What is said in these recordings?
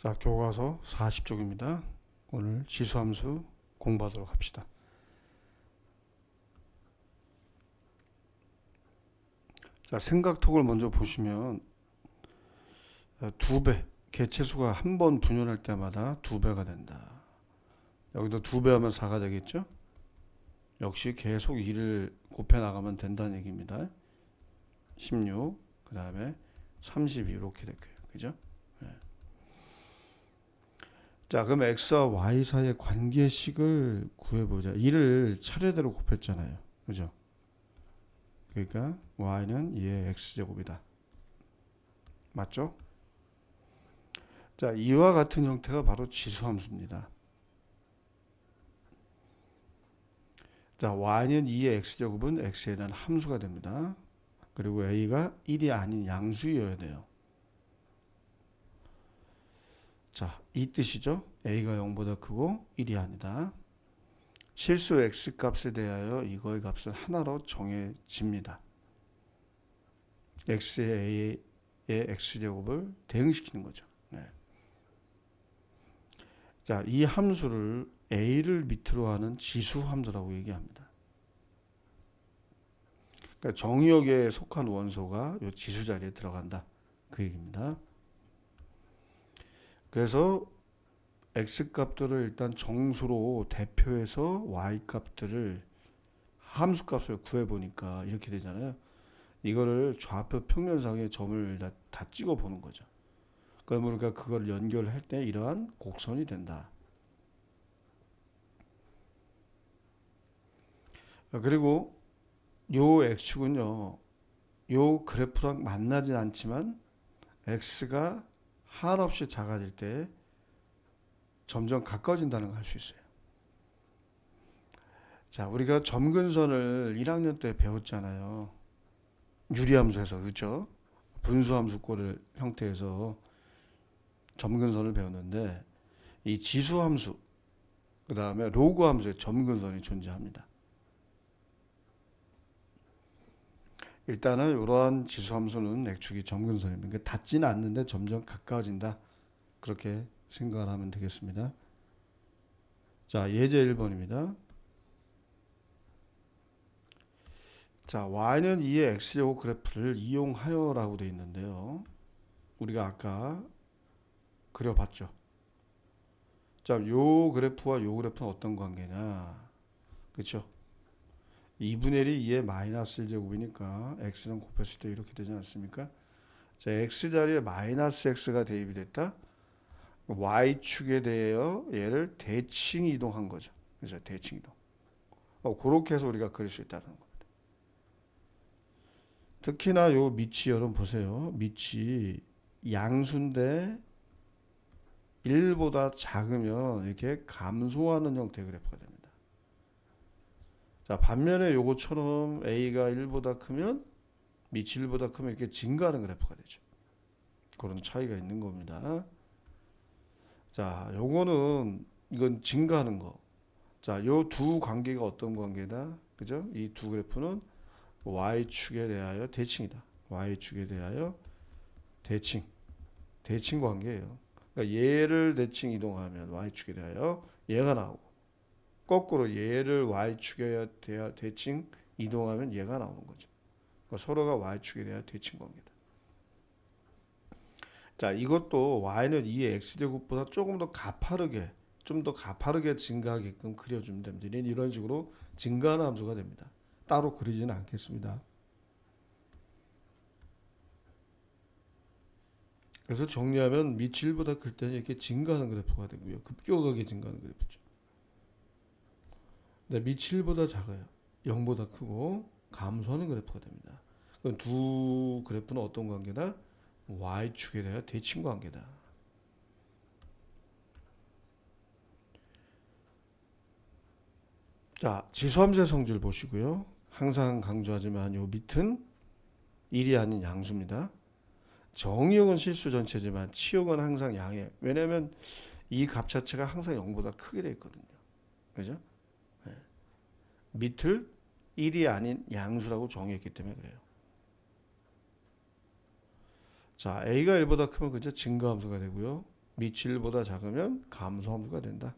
자, 교과서 40쪽입니다. 오늘 지수함수 공부하도록 합시다. 자, 생각톡을 먼저 보시면 2배, 개체수가 한 번 분열할 때마다 2배가 된다. 여기도 2배 하면 4가 되겠죠? 역시 계속 2를 곱해 나가면 된다는 얘기입니다. 16, 그 다음에 32 이렇게 될 거예요. 그죠? 네. 자, 그럼 x와 y 사이의 관계식을 구해보자. 2를 차례대로 곱했잖아요. 그죠? 그러니까 y는 2의 x제곱이다. 맞죠? 자, 이와 같은 형태가 바로 지수함수입니다. 자, y는 2의 x제곱은 x에 대한 함수가 됩니다. 그리고 a가 1이 아닌 양수여야 돼요. 자, 이 뜻이죠. a가 0보다 크고 1이 아니다. 실수 x값에 대하여 이거의 값은 하나로 정해집니다. x의 a의 x제곱을 대응시키는 거죠. 네. 자, 이 함수를 a를 밑으로 하는 지수함수라고 얘기합니다. 그러니까 정의역에 속한 원소가 이 지수 자리에 들어간다. 그 얘기입니다. 그래서 x값들을 일단 정수로 대표해서 y값들을 함수값을 구해보니까 이렇게 되잖아요. 이거를 좌표 평면상에 점을 다 찍어 보는 거죠. 그러니까 그걸 연결할 때 이러한 곡선이 된다. 그리고 요 x축은요, 요 그래프랑 만나지 않지만 x가 한없이 작아질 때 점점 가까워진다는 걸 알 수 있어요. 자, 우리가 점근선을 1학년 때 배웠잖아요. 유리함수에서, 그렇죠? 분수함수꼴 형태에서 점근선을 배웠는데 이 지수함수, 그 다음에 로그함수에 점근선이 존재합니다. 일단은 이러한 지수함수는 x축이 점근선입니다. 그러니까 닿지는 않는데 점점 가까워진다. 그렇게 생각을 하면 되겠습니다. 자, 예제 1번입니다. 자, y는 2의 x제곱 그래프를 이용하여 라고 되어 있는데요. 우리가 아까 그려봤죠. 자, 요 그래프와 요 그래프는 어떤 관계냐. 그렇죠? 2분의 1이 2의 마이너스 1제곱이니까 x는 곱했을 때 이렇게 되지 않습니까? 자, x자리에 마이너스 x가 대입이 됐다. y축에 대하여 얘를 대칭 이동한 거죠. 그래서 대칭 이동. 그렇게 해서 우리가 그릴 수 있다는 겁니다. 특히나 요 밑이 여러분 보세요. 밑이 양수인데 1보다 작으면 이렇게 감소하는 형태의 그래프가 됩니다. 자, 반면에 요거처럼 a가 1보다 크면 밑이 1보다 크면 이렇게 증가하는 그래프가 되죠. 그런 차이가 있는 겁니다. 자, 요거는 이건 증가하는 거. 자, 요 두 관계가 어떤 관계다? 그죠? 이 두 그래프는 y축에 대하여 대칭이다. y축에 대하여 대칭 관계예요. 그러니까 얘를 대칭 이동하면 y축에 대하여 얘가 나오고, 거꾸로 얘를 y축에 대하여 대칭 이동하면 얘가 나오는 거죠. 그러니까 서로가 y축에 대하여 대칭 관계다. 자, 이것도 y는 2의 x제곱보다 조금 더 가파르게, 좀 더 가파르게 증가하게끔 그려주면 됩니다. 이런 식으로 증가하는 함수가 됩니다. 따로 그리지는 않겠습니다. 그래서 정리하면 밑이 1보다 클 때는 이렇게 증가하는 그래프가 되고요. 급격하게 증가하는 그래프죠. 근데 밑이 1보다 작아요. 0보다 크고 감소하는 그래프가 됩니다. 그럼 두 그래프는 어떤 관계다? y축에 대하여 대칭 관계다. 자, 지수함수의 성질 보시고요. 항상 강조하지만 요 밑은 1이 아닌 양수입니다. 정의역은 실수 전체지만 치역은 항상 양이에요. 왜냐하면 이 값 자체가 항상 0보다 크게 되어 있거든요. 그죠? 네. 밑을 1이 아닌 양수라고 정의했기 때문에 그래요. 자, a가 1보다 크면 그죠? 증가함수가 되고요. 밑이 1보다 작으면 감소함수가 된다.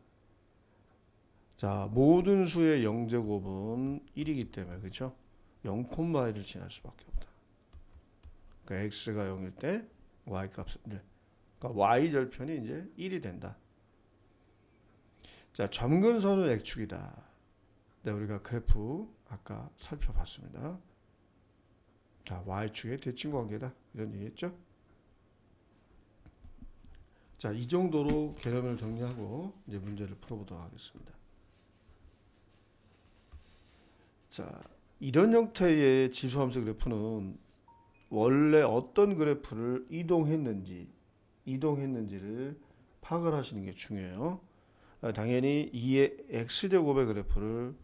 자, 모든 수의 0제곱은 1이기 때문에 그렇죠? 0,1을 지날 수밖에 없다. 그러니까 x가 0일 때 y 값은 그러니까 y 절편이 이제 1이 된다. 자, 점근선은 x축이다. 네, 우리가 그래프 아까 살펴봤습니다. 자, y축의 대칭 관계다. 이런 얘기했죠? 자, 이 정도로 개념을 정리하고 이제 문제를 풀어보도록 하겠습니다. 자, 이런 형태의 지수함수 그래프는 원래 어떤 그래프를 이동했는지를 파악을 하시는 게 중요해요. 당연히 2의 x제곱의 그래프를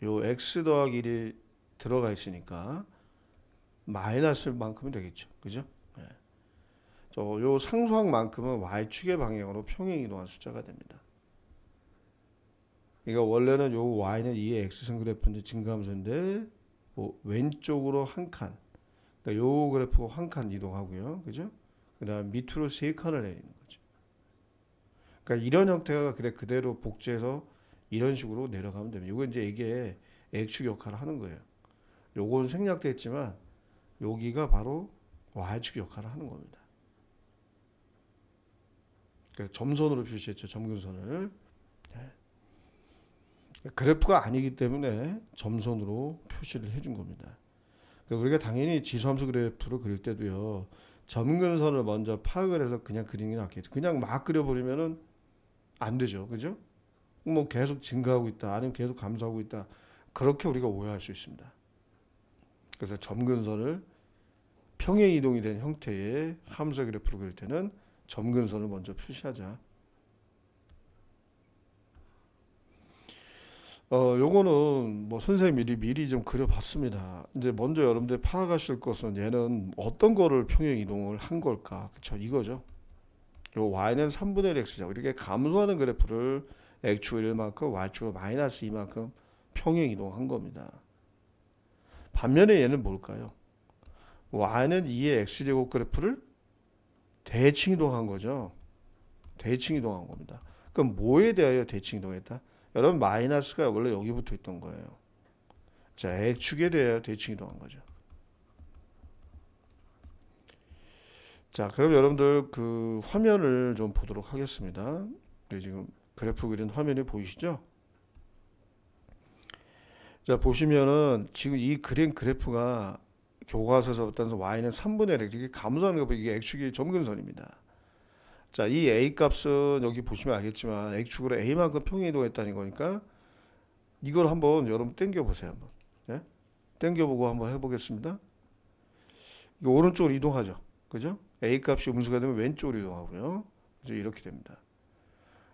요 x 더하기 1이 들어가 있으니까 마이너스만큼은 되겠죠. 그죠? 네. 요 상수항만큼은 y축의 방향으로 평행 이동한 숫자가 됩니다. 그러니까 원래는 요 y는 2의 x선 그래프인데 증가함수인데 뭐 왼쪽으로 한 칸, 그러니까 요 그래프가 한 칸 이동하고요. 그죠? 그다음 밑으로 3칸을 내리는 거죠. 그러니까 이런 형태가 그대로 복제해서 이런 식으로 내려가면 됩니다. 이건 이제 이게 X축 역할을 하는 거예요. 요건 생략되어 있지만 여기가 바로 Y축 역할을 하는 겁니다. 그러니까 점선으로 표시했죠. 점근선을. 그래프가 아니기 때문에 점선으로 표시를 해준 겁니다. 그러니까 우리가 당연히 지수함수 그래프를 그릴 때도요. 점근선을 먼저 파악을 해서 그냥 그리는 게 낫겠죠. 그냥 막 그려버리면은 안 되죠. 그죠? 뭐 계속 증가하고 있다. 아니면 계속 감소하고 있다. 그렇게 우리가 오해할 수 있습니다. 그래서 점근선을 평행 이동이 된 형태의 함수 그래프를 그릴 때는 점근선을 먼저 표시하자. 요거는 뭐 선생님이 미리 좀 그려봤습니다. 이제 먼저 여러분들 파악하실 것은 얘는 어떤 거를 평행 이동을 한 걸까? 그쵸? 이거죠. 요 y는 3분의 1 x죠. 이렇게 감소하는 그래프를 x축 1만큼 y축 마이너스 2만큼 평행 이동한 겁니다. 반면에 얘는 뭘까요? y는 2의 x제곱 그래프를 대칭 이동한 거죠. 대칭 이동한 겁니다. 그럼 뭐에 대하여 대칭 이동했다? 여러분 마이너스가 원래 여기 붙어 있던 거예요. 자, x축에 대하여 대칭 이동한 거죠. 자, 그럼 여러분들 그 화면을 좀 보도록 하겠습니다. 지금 그래프 그린 화면이 보이시죠? 자, 보시면은 지금 이 그린 그래프가 교과서에서부터 y는 3분의 1 이렇게 감소하는 거 이게 x축이 점근선입니다. 자, 이 a 값은 여기 보시면 알겠지만 x축으로 a만큼 평행 이동했다는 거니까 이걸 한번 여러분 당겨 보세요. 한번. 네? 당겨 보고 한번 해보겠습니다. 이거 오른쪽으로 이동하죠. 그죠? a 값이 음수가 되면 왼쪽으로 이동하고요. 그죠? 이렇게 됩니다.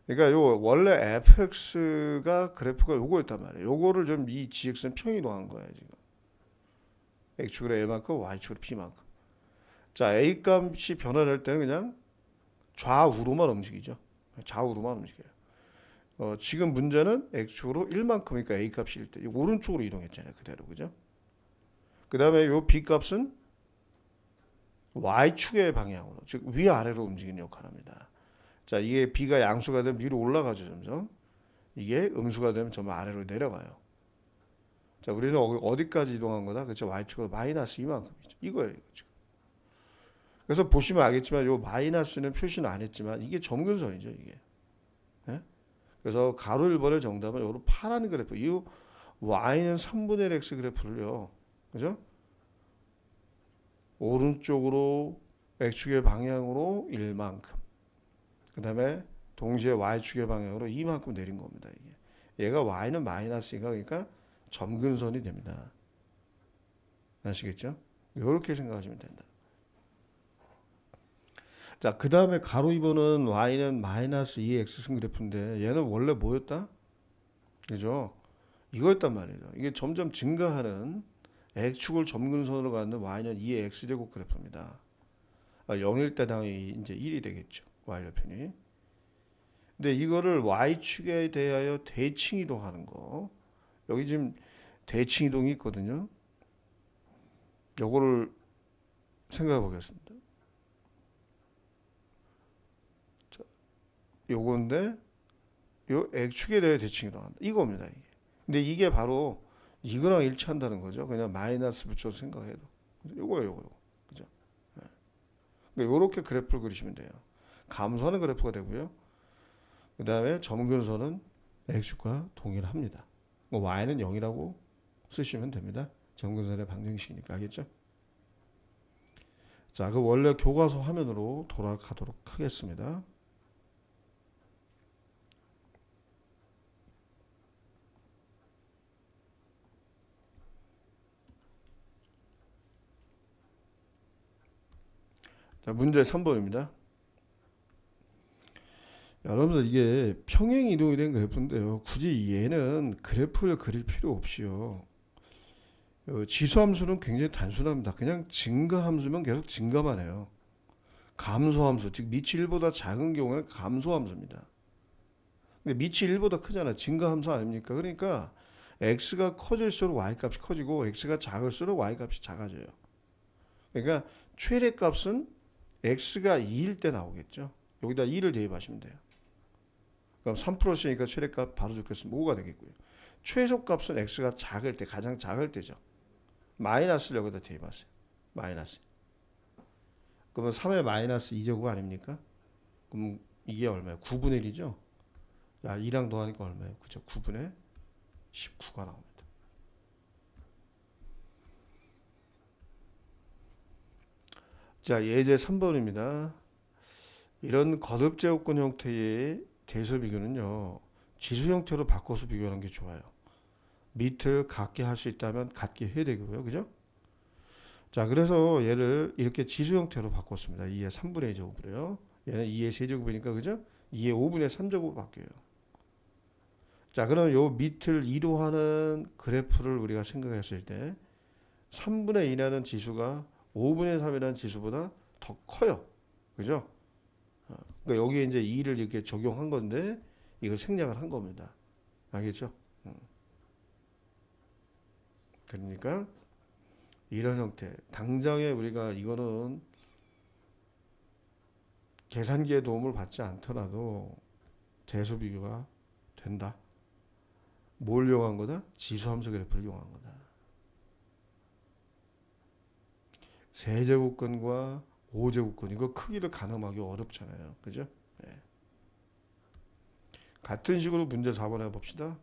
그러니까 요 원래 fx가 그래프가 요거였단 말이에요. 요거를 좀 이 gx는 평행 이동한 거예요, 지금. x축으로 a만큼 y축으로 b만큼. 자, a 값이 변화될 때는 그냥 좌우로만 움직이죠. 좌우로만 움직여요. 지금 문제는 x축으로 1만큼이니까 a 값이 1대. 오른쪽으로 이동했잖아요. 그대로. 그죠? 그 다음에 요 b 값은 y축의 방향으로, 즉 위아래로 움직이는 역할을 합니다. 자, 이게 b가 양수가 되면 위로 올라가죠. 점점. 이게 음수가 되면 좀 아래로 내려가요. 자, 우리는 어디까지 이동한 거다? 그렇죠? y축으로 마이너스 이만큼이죠. 이거예요. 지금. 그래서 보시면 알겠지만 요 마이너스는 표시는 안 했지만 이게 점근선이죠. 이게. 네? 그래서 가로 1번의 정답은 요로 파란 그래프. 이 y는 3분의 1 x 그래프를요. 그죠? 오른쪽으로 x축의 방향으로 1만큼. 그 다음에 동시에 y축의 방향으로 2만큼 내린 겁니다. 이게. 얘가 y는 마이너스니까 그러니까 점근선이 됩니다. 아시겠죠? 이렇게 생각하시면 된다. 자, 그 다음에 가로 2번은 y는 마이너스 2x승 그래프인데 얘는 원래 뭐였다? 그죠? 이거였단 말이죠. 이게 점점 증가하는 x축을 점근선으로 갖는 y는 2의 x제곱 그래프입니다. 0일 때 당연히 이제 1이 되겠죠. y절편이. 근데 이거를 y축에 대하여 대칭 이동하는 거. 여기 지금 대칭 이동이 있거든요. 요거를 생각해 보겠습니다. 요건데 요 X축에 대해 대칭이 동한다. 이겁니다. 이게. 근데 이게 바로 이거랑 일치한다는 거죠. 그냥 마이너스 붙여서 생각해도. 요거예요, 요거. 그죠? 네. 그러니까 요렇게 그래프를 그리시면 돼요. 감소하는 그래프가 되고요. 그 다음에 점근선은 X축과 동일합니다. 뭐 Y는 0이라고 쓰시면 됩니다. 점근선의 방정식이니까. 알겠죠? 자, 그 원래 교과서 화면으로 돌아가도록 하겠습니다. 자, 문제 3번입니다. 여러분들 이게 평행 이동이 된 그래프인데요. 굳이 얘는 그래프를 그릴 필요 없이요. 지수함수는 굉장히 단순합니다. 그냥 증가함수면 계속 증가만 해요. 감소함수, 즉 밑이 1보다 작은 경우에는 감소함수입니다. 근데 밑이 1보다 크잖아요. 증가함수 아닙니까? 그러니까 x가 커질수록 y값이 커지고 x가 작을수록 y값이 작아져요. 그러니까 최대값은 x가 2일 때 나오겠죠. 여기다 2를 대입하시면 돼요. 그럼 3%였으니까 최대값 바로 적겠으면 5가 되겠고요. 최소값은 x가 작을 때, 가장 작을 때죠. 마이너스를 여기다 대입하세요. 마이너스. 그러면 3의 마이너스 2제곱 아닙니까? 그럼 이게 얼마예요? 9분의 1이죠? 야, 2랑 더하니까 얼마예요? 그죠? 9분의 19가 나옵니다. 자, 예제 3번입니다. 이런 거듭제곱근 형태의 대수 비교는요, 지수 형태로 바꿔서 비교하는 게 좋아요. 밑을 같게 할 수 있다면 같게 해야 되고요. 그죠? 자, 그래서 얘를 이렇게 지수 형태로 바꿨습니다. 2의 3분의 2제곱으로요. 얘는 2의 세제곱이니까, 그죠? 2의 5분의 3제곱으로 바뀌어요. 자, 그럼 요 밑을 2로 하는 그래프를 우리가 생각했을 때 3분의 2라는 지수가 5분의 3이라는 지수보다 더 커요. 그죠? 그러니까 여기에 이제 2를 이렇게 적용한 건데 이걸 생략을 한 겁니다. 알겠죠? 그러니까 이런 형태. 당장에 우리가 이거는 계산기의 도움을 받지 않더라도 대수 비교가 된다. 뭘 이용한 거다? 지수함수 그래프를 이용한 거다. 세제곱근과 5제곱근 이거 크기를 가늠하기 어렵잖아요. 그죠? 네. 같은 식으로 문제 4번 해봅시다.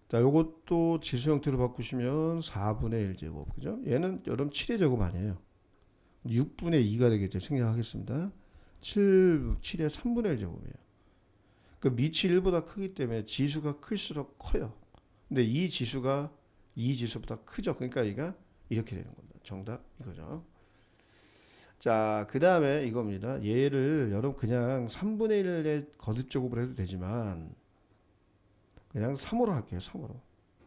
자, 요것도 지수 형태로 바꾸시면 4분의 1제곱. 그죠? 얘는 여러분 7의 제곱 아니에요. 6분의 2가 되겠죠. 생략하겠습니다. 7의 3분의 1제곱이에요. 그 밑이 1보다 크기 때문에 지수가 클수록 커요. 근데 이 지수가 이 지수보다 크죠. 그러니까 얘가 이렇게 되는 겁니다. 정답 이거죠. 자, 그 다음에 이겁니다. 얘를 여러분 그냥 3분의 1의 거듭제곱을 해도 되지만 그냥 3으로 할게요. 3으로.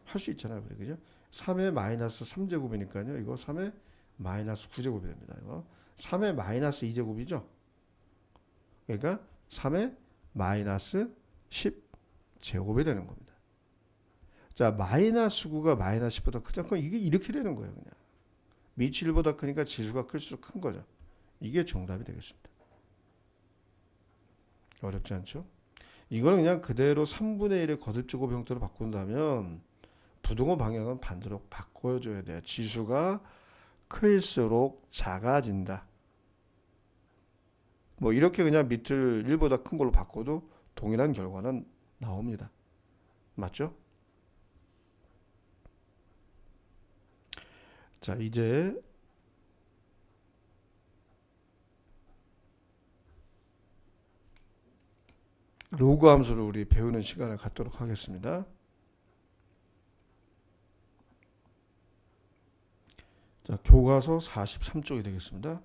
할 수 있잖아요. 그래, 그죠? 3의 마이너스 3제곱이니까요. 이거 3의 마이너스 9제곱이 됩니다. 이거 3의 마이너스 2제곱이죠. 그러니까 3의 마이너스 10제곱이 되는 겁니다. 자, 마이너스 9가 마이너스 10보다 크죠. 그럼 이게 이렇게 되는 거예요. 그냥. 밑이 1보다 크니까 지수가 클수록 큰 거죠. 이게 정답이 되겠습니다. 어렵지 않죠? 이거는 그냥 그대로 3분의 1의 거듭제곱 형태로 바꾼다면 부동호 방향은 반대로 바꿔줘야 돼요. 지수가 클수록 작아진다. 뭐 이렇게 그냥 밑을 1보다 큰 걸로 바꿔도 동일한 결과는 나옵니다. 맞죠? 자, 이제 로그 함수를 우리 배우는 시간을 갖도록 하겠습니다. 자, 교과서 43쪽이 되겠습니다.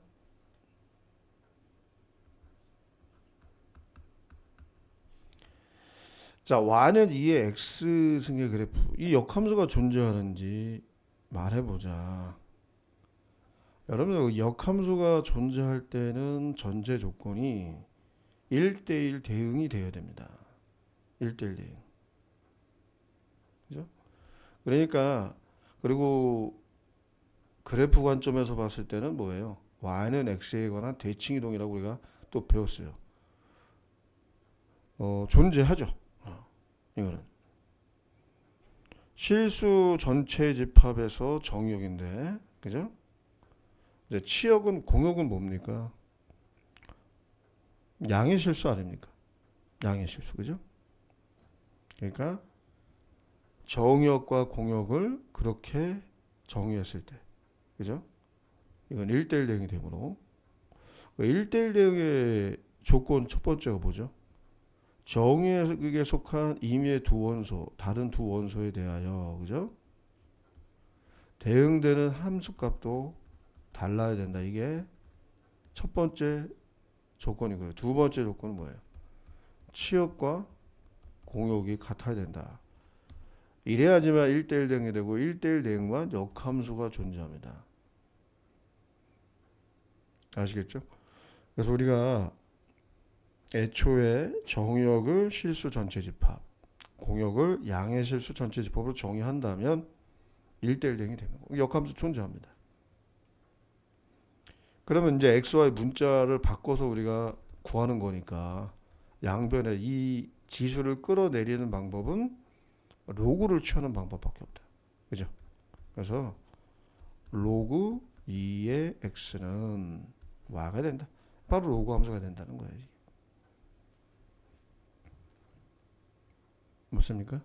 자, y는 2의 x승의 그래프. 이 역함수가 존재하는지 말해보자. 여러분들 역함수가 존재할 때는 전제 조건이 1대1 대응이 되어야 됩니다. 1대1 대응. 그죠? 그러니까 그리고 그래프 관점에서 봤을 때는 뭐예요? y는 x에 관한 대칭이동이라고 우리가 또 배웠어요. 존재하죠. 이거는 실수 전체 집합에서 정의역인데, 그죠? 이제 치역은 공역은 뭡니까? 양의 실수 아닙니까? 양의 실수, 그죠? 그러니까 정역과 공역을 그렇게 정의했을 때, 그죠? 이건 1대1 대응이 되므로 1대1 대응의 조건 첫 번째가 뭐죠? 정의에 속한 임의의 두 원소, 다른 두 원소에 대하여, 그죠? 대응되는 함수값도 달라야 된다. 이게 첫 번째 조건이고요. 두 번째 조건은 뭐예요? 치역과 공역이 같아야 된다. 이래야지만 1대1 대응이 되고 1대1 대응만 역함수가 존재합니다. 아시겠죠? 그래서 우리가 애초에 정역을 실수 전체 집합, 공역을 양의 실수 전체 집합으로 정의한다면 1대1 대응이 되는 거고 역함수 존재합니다. 그러면 이제 xy 문자를 바꿔서 우리가 구하는 거니까 양변에 이 지수를 끌어내리는 방법은 로그를 취하는 방법밖에 없다. 그죠? 그래서 로그 2의 x는 y가 된다. 바로 로그 함수가 된다는 거예요. 맞습니까?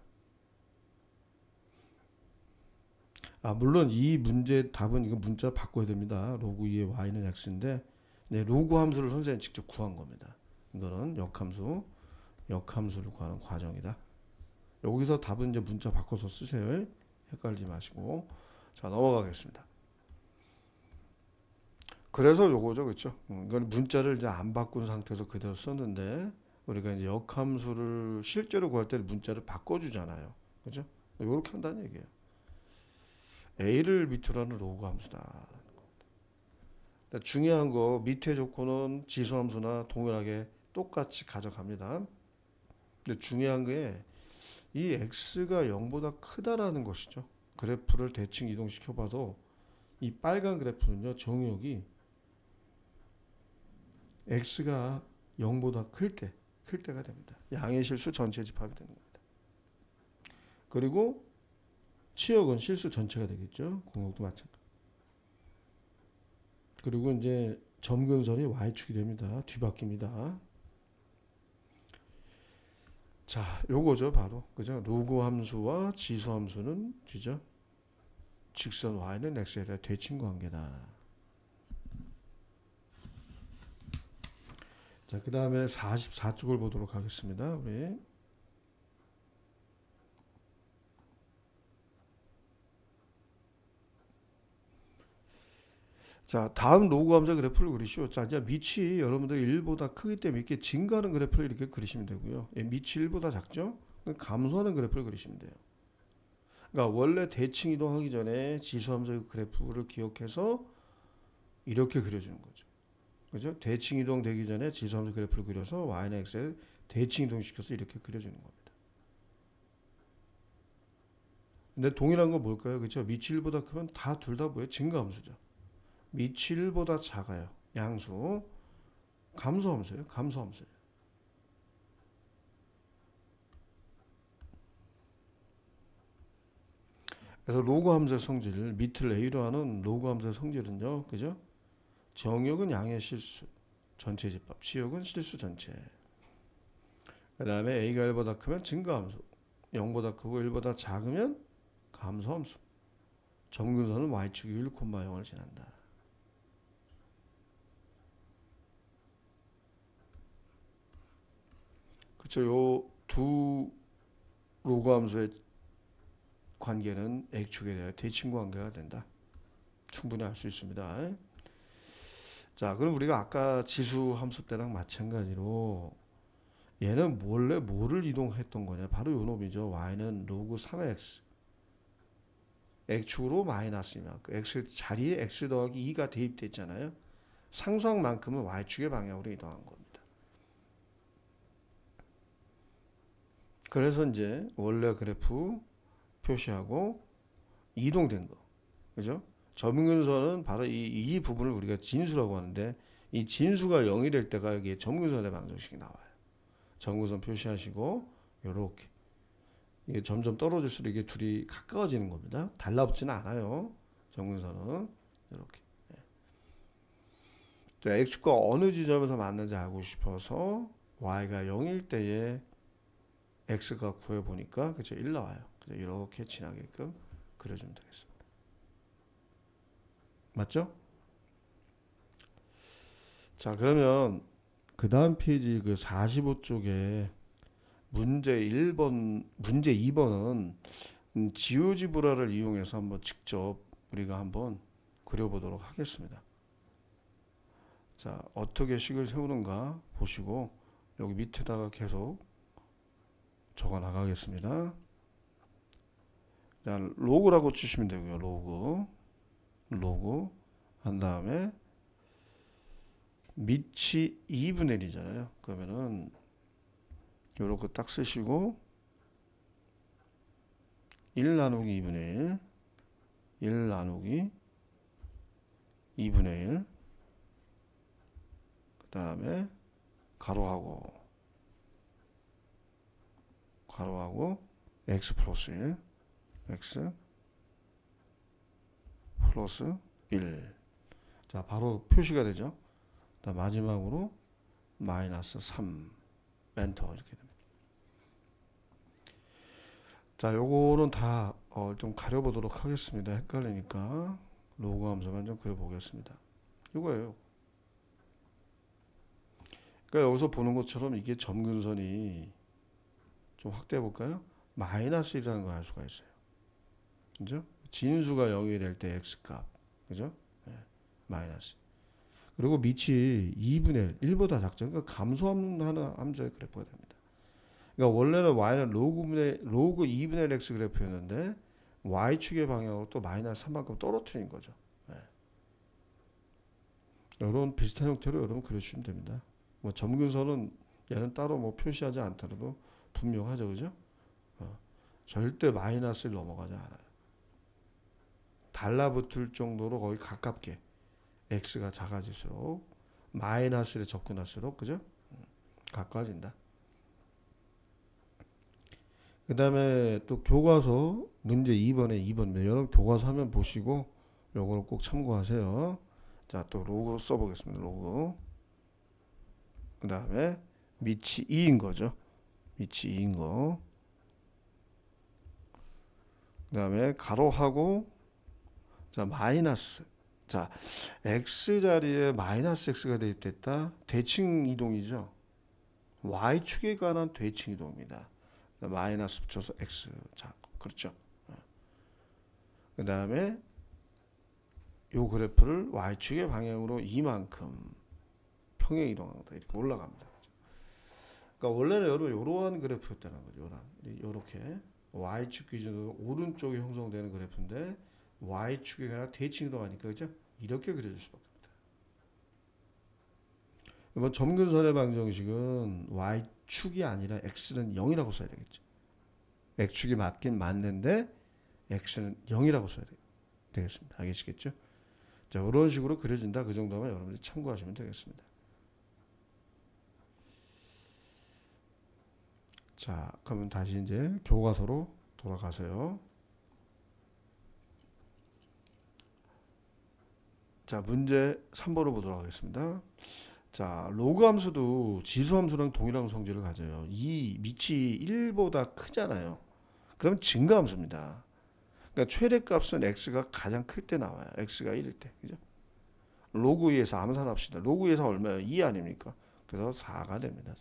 물론 이 문제 답은 이거 문자 바꿔야 됩니다. 로그 2의 y는 x인데, 네, 로그 함수를 선생님이 직접 구한 겁니다. 이거는 역함수를 구하는 과정이다. 여기서 답은 이제 문자 바꿔서 쓰세요. 헷갈리지 마시고. 자, 넘어가겠습니다. 그래서 요거죠, 그렇죠? 이건 문자를 이제 안 바꾼 상태에서 그대로 썼는데 우리가 이제 역함수를 실제로 구할 때 문자를 바꿔주잖아요, 그죠? 이렇게 한다는 얘기예요. a를 밑으로 하는 로그 함수다. 중요한 거 밑에 조건은 지수함수나 동일하게 똑같이 가져갑니다. 근데 중요한 게 이 x가 0보다 크다라는 것이죠. 그래프를 대칭 이동시켜봐도 이 빨간 그래프는요, 정의역이 x가 0보다 클 때가 됩니다. 양의 실수 전체 집합이 되는 겁니다. 그리고 치역은 실수 전체가 되겠죠. 공역도 마찬가지. 그리고 이제 점근선이 y축이 됩니다. 뒤바뀝니다. 자, 요거죠, 바로. 그죠? 로그 함수와 지수 함수는 그죠? 직선 y는 x에 대한 대칭 관계다. 자, 그 다음에 44쪽을 보도록 하겠습니다. 우리. 자, 다음 로그 함수 그래프를 그리시오. 자, 이제 밑이 여러분들 1보다 크기 때문에 이렇게 증가하는 그래프를 이렇게 그리시면 되고요. 밑이 1보다 작죠? 감소하는 그래프를 그리시면 돼요. 그러니까 원래 대칭 이동하기 전에 지수 함수 그래프를 기억해서 이렇게 그려주는 거죠. 그죠? 대칭 이동 되기 전에 지수 함수 그래프를 그려서 y는 x에 대칭 이동시켜서 이렇게 그려주는 겁니다. 근데 동일한 건 뭘까요? 그렇죠? 밑이 1보다 크면 다 둘 다 뭐예요? 증가함수죠. 밑이 1보다 작아요. 양수. 감소함수예요. 감소함수예요. 그래서 로그 함수의 성질, 밑을 a로 하는 로그 함수의 성질은요, 그죠? 정역은 양의 실수, 전체 집합, 치역은 실수 전체. 그 다음에 a가 1보다 크면 증가함수, 0보다 크고 1보다 작으면 감소함수. 점근선은 y축이 1,0을 지난다. 그렇죠. 요 두 로그 함수의 관계는 x축에 대한 대칭 관계가 된다. 충분히 알 수 있습니다. 자, 그럼 우리가 아까 지수 함수 때랑 마찬가지로 얘는 원래 뭐를 이동했던 거냐? 바로 요 놈이죠. y는 로그 3의 x. x축으로 마이너스면 그 x 자리에 x 더하기 2가 대입됐잖아요. 상수항만큼은 y축의 방향으로 이동한 겁니다. 그래서 이제 원래 그래프 표시하고 이동된 거, 그죠? 점근선은 바로 이 부분을 우리가 진수라고 하는데 이 진수가 0이 될 때가 여기에 점근선의 방정식이 나와요. 점근선 표시하시고 요렇게 이게 점점 떨어질수록 이게 둘이 가까워지는 겁니다. 달라붙지는 않아요. 점근선은 이렇게. 자, x축과 어느 지점에서 만나는지 알고 싶어서 y가 0일 때에 x가 구해보니까 그죠 1 나와요. 그죠 이렇게 지나게끔 그려주면 되겠습니다. 맞죠? 자, 그러면 그 다음 페이지 그 45쪽에 문제 2번은 지오지브라를 이용해서 한번 직접 우리가 한번 그려보도록 하겠습니다. 자, 어떻게 식을 세우는가 보시고 여기 밑에다가 계속 적어 나가겠습니다. 자, 로그라고 치시면 되고요. 로그 한 다음에 밑이 2분의 1이잖아요. 그러면은 요렇게 딱 쓰시고 1 나누기 2분의 1 나누기 2분의 1 그 다음에 가로하고 x 플러스 1 x 플러스 1 자 바로 표시가 되죠. 마지막으로 마이너스 3 엔터 이렇게 됩니다. 자, 요거는 다 좀 가려보도록 하겠습니다. 헷갈리니까 로그 함수만 좀 그려보겠습니다. 이거예요. 그러니까 여기서 보는 것처럼 이게 점근선이 좀 확대해 볼까요? 마이너스 1이라는 걸 알 수가 있어요. 그죠? 진수가 0이 될 때 x값. 그죠? 네. 마이너스. 그리고 밑이 2분의 1, 1보다 작죠. 그러니까 감소하는 함수의 그래프가 됩니다. 그러니까 원래는 y는 로그 2분의 1 x 그래프였는데 y축의 방향으로 또 마이너스 3만큼 떨어뜨린 거죠. 네. 이런 비슷한 형태로 여러분 그려주시면 됩니다. 뭐 점근선은 얘는 따로 뭐 표시하지 않더라도 분명하죠. 그죠? 절대 마이너스를 넘어가지 않아요. 달라붙을 정도로 거의 가깝게 x가 작아질수록 마이너스에 접근할수록 그죠? 가까워진다. 그 다음에 또 교과서 문제 2번입니다. 여러분 교과서 화면 보시고 요거를 꼭 참고하세요. 자, 또 로그 써보겠습니다. 로그. 그 다음에 밑이 2인 거죠. 밑이 2인 거. 그 다음에 가로하고 자 마이너스. 자, x 자리에 마이너스 x가 대입됐다. 대칭 이동이죠. y축에 관한 대칭 이동입니다. 마이너스 붙여서 x. 자, 그렇죠. 그 다음에 요 그래프를 y축의 방향으로 이만큼 평행 이동한다. 이렇게 올라갑니다. 그러니까 원래는 여러분 이러한 그래프였다는 거죠. 요렇게 y축 기준으로 오른쪽에 형성되는 그래프인데 y축에 관한 대칭 이동하니까 그죠? 이렇게 그려질 수밖에 없다. 이번 점근선의 방정식은 y축이 아니라 x는 0이라고 써야 되겠죠. x축이 맞긴 맞는데 x는 0이라고 써야 되겠습니다. 알겠시겠죠? 자, 이런 식으로 그려진다. 그 정도만 여러분들이 참고하시면 되겠습니다. 자, 그러면 다시 이제 교과서로 돌아가세요. 자, 문제 3번을 보도록 하겠습니다. 자, 로그 함수도 지수 함수랑 동일한 성질을 가져요. 이 밑이 1보다 크잖아요. 그럼 증가 함수입니다. 그러니까 최대값은 x가 가장 클 때 나와요. x가 1일 때. 그죠? 로그 2에서 암산합시다. 로그 2에서 얼마예요? 2 아닙니까? 그래서 4가 됩니다.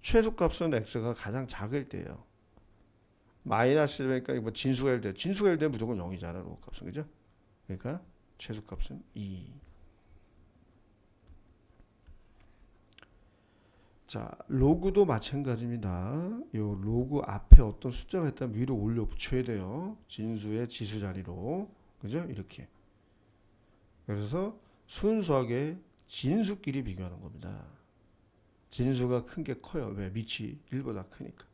최소값은 x가 가장 작을 때예요. 마이너스니까 뭐 진수가 1 돼. 진수가 1 되면 무조건 0이잖아. 로그 값은. 그죠? 그러니까 최소값은 2. 자, 로그도 마찬가지입니다. 요 로그 앞에 어떤 숫자가 있다면 위로 올려 붙여야 돼요. 진수의 지수 자리로. 그죠? 이렇게. 그래서 순수하게 진수끼리 비교하는 겁니다. 진수가 큰 게 커요. 왜? 밑이 1보다 크니까.